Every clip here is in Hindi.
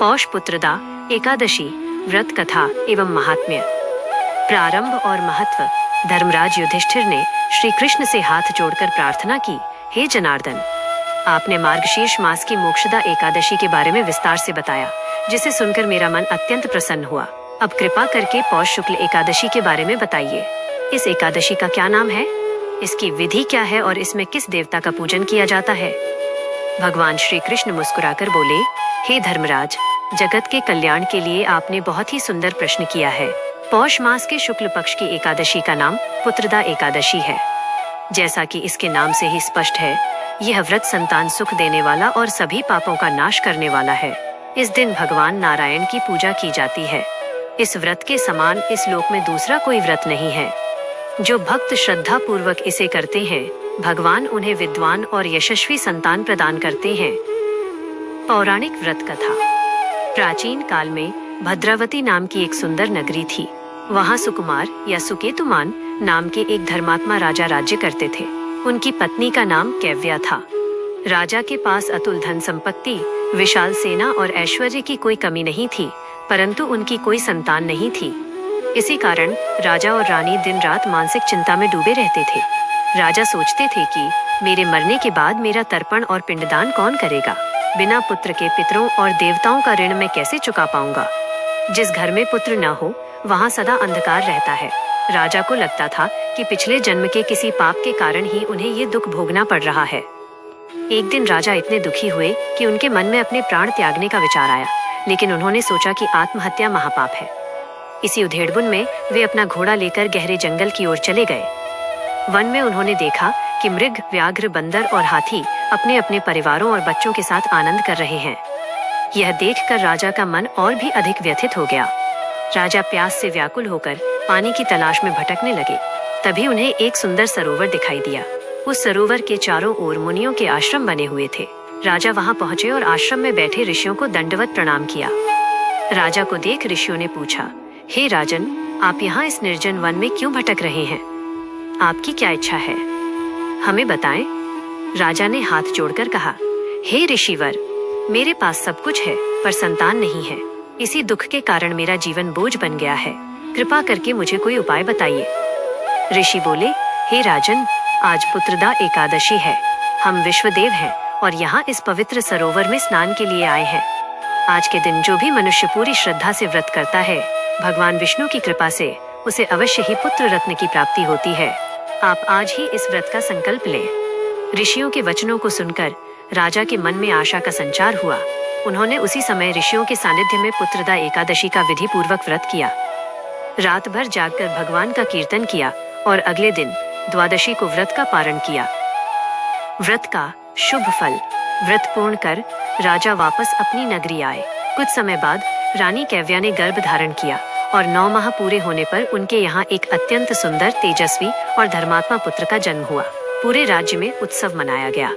पौष पुत्रदा एकादशी व्रत कथा एवं महात्म्य। प्रारंभ और महत्व। धर्मराज युधिष्ठिर ने श्री कृष्ण से हाथ जोड़कर प्रार्थना की, हे जनार्दन, आपने मार्गशीर्ष मास की मोक्षदा एकादशी के बारे में विस्तार से बताया, जिसे सुनकर मेरा मन अत्यंत प्रसन्न हुआ। अब कृपा करके पौष शुक्ल एकादशी के बारे में बताइए। इस एकादशी का क्या नाम है, इसकी विधि क्या है और इसमें किस देवता का पूजन किया जाता है? भगवान श्री कृष्ण मुस्कुराकर बोले, हे धर्मराज, जगत के कल्याण के लिए आपने बहुत ही सुंदर प्रश्न किया है। पौष मास के शुक्ल पक्ष की एकादशी का नाम पुत्रदा एकादशी है। जैसा कि इसके नाम से ही स्पष्ट है, यह व्रत संतान सुख देने वाला और सभी पापों का नाश करने वाला है। इस दिन भगवान नारायण की पूजा की जाती है। इस व्रत के समान इस लोक में दूसरा कोई व्रत नहीं है। जो भक्त श्रद्धा पूर्वक इसे करते हैं, भगवान उन्हें विद्वान और यशस्वी संतान प्रदान करते हैं। पौराणिक व्रत कथा। प्राचीन काल में भद्रावती नाम की एक सुंदर नगरी थी। वहाँ सुकुमार या सुकेतुमान नाम के एक धर्मात्मा राजा राज्य करते थे। उनकी पत्नी का नाम कैव्या था। राजा के पास अतुल धन संपत्ति, विशाल सेना और ऐश्वर्य की कोई कमी नहीं थी, परंतु उनकी कोई संतान नहीं थी। इसी कारण राजा और रानी दिन रात मानसिक चिंता में डूबे रहते थे। राजा सोचते थे कि मेरे मरने के बाद मेरा तर्पण और पिंडदान कौन करेगा? बिना पुत्र के पितरों और देवताओं का ऋण मैं कैसे चुका पाऊंगा? जिस घर में पुत्र न हो, वहाँ सदा अंधकार रहता है। राजा को लगता था कि पिछले जन्म के किसी पाप के कारण ही उन्हें ये दुख भोगना पड़ रहा है। एक दिन राजा इतने दुखी हुए कि उनके मन में अपने प्राण त्यागने का विचार आया, लेकिन उन्होंने सोचा कि आत्महत्या महापाप है। इसी उधेड़बुन में वे अपना घोड़ा लेकर गहरे जंगल की ओर चले गए। वन में उन्होंने देखा कि मृग, व्याघ्र, बंदर और हाथी अपने अपने परिवारों और बच्चों के साथ आनंद कर रहे हैं। यह देखकर राजा का मन और भी अधिक व्यथित हो गया। राजा प्यास से व्याकुल होकर पानी की तलाश में भटकने लगे। तभी उन्हें एक सुंदर सरोवर दिखाई दिया। उस सरोवर के चारों ओर मुनियों के आश्रम बने हुए थे। राजा वहां पहुंचे और आश्रम में बैठे ऋषियों को दंडवत प्रणाम किया। राजा को देख ऋषियों ने पूछा, हे राजन, आप यहाँ इस निर्जन वन में क्यों भटक रहे हैं? आपकी क्या इच्छा है, हमें बताएं। राजा ने हाथ जोड़कर कहा, हे ऋषिवर, मेरे पास सब कुछ है पर संतान नहीं है। इसी दुख के कारण मेरा जीवन बोझ बन गया है। कृपा करके मुझे कोई उपाय बताइए। ऋषि बोले, हे राजन, आज पुत्रदा एकादशी है। हम विश्वदेव हैं और यहाँ इस पवित्र सरोवर में स्नान के लिए आए हैं। आज के दिन जो भी मनुष्य पूरी श्रद्धा से व्रत करता है, भगवान विष्णु की कृपा से उसे अवश्य ही पुत्र रत्न की प्राप्ति होती है। आप आज ही इस व्रत का संकल्प लें। ऋषियों के वचनों को सुनकर राजा के मन में आशा का संचार हुआ। उन्होंने उसी समय ऋषियों के सानिध्य में पुत्रदा एकादशी का विधि पूर्वक व्रत किया। रात भर जागकर भगवान का कीर्तन किया और अगले दिन द्वादशी को व्रत का पारण किया। व्रत का शुभ फल। व्रत पूर्ण कर राजा वापस अपनी नगरी आए। कुछ समय बाद रानी कैव्या ने गर्भ धारण किया और 9 माह पूरे होने पर उनके यहाँ एक अत्यंत सुंदर, तेजस्वी और धर्मात्मा पुत्र का जन्म हुआ। पूरे राज्य में उत्सव मनाया गया।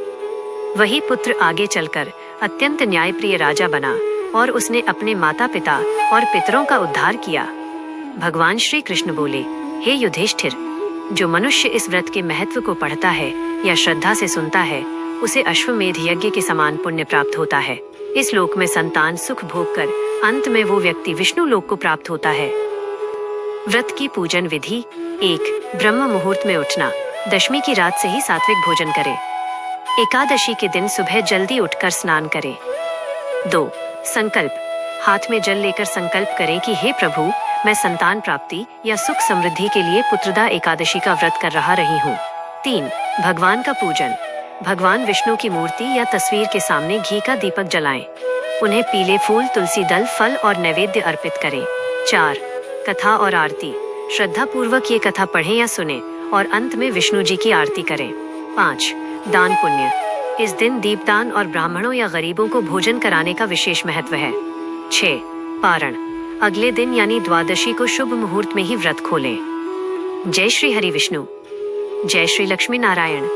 वही पुत्र आगे चलकर अत्यंत न्यायप्रिय राजा बना और उसने अपने माता पिता और पितरों का उद्धार किया। भगवान श्री कृष्ण बोले, हे युधिष्ठिर, जो मनुष्य इस व्रत के महत्व को पढ़ता है या श्रद्धा से सुनता है, उसे अश्वमेध यज्ञ के समान पुण्य प्राप्त होता है। इस लोक में संतान सुख भोग कर अंत में वो व्यक्ति विष्णु लोक को प्राप्त होता है। व्रत की पूजन विधि। 1. ब्रह्म मुहूर्त में उठना। दशमी की रात से ही सात्विक भोजन करें। एकादशी के दिन सुबह जल्दी उठकर स्नान करें। 2. संकल्प। हाथ में जल लेकर संकल्प करें कि हे प्रभु, मैं संतान प्राप्ति या सुख समृद्धि के लिए पुत्रदा एकादशी का व्रत कर रही हूँ। 3. भगवान का पूजन। भगवान विष्णु की मूर्ति या तस्वीर के सामने घी का दीपक जलाएं। उन्हें पीले फूल, तुलसी दल, फल और नैवेद्य अर्पित करें। 4. कथा और आरती। श्रद्धा पूर्वक ये कथा पढ़ें या सुने और अंत में विष्णु जी की आरती करें। 5. दान पुण्य। इस दिन दीपदान और ब्राह्मणों या गरीबों को भोजन कराने का विशेष महत्व है। 6. पारण। अगले दिन यानी द्वादशी को शुभ मुहूर्त में ही व्रत खोलें। जय श्री हरि विष्णु। जय श्री लक्ष्मी नारायण।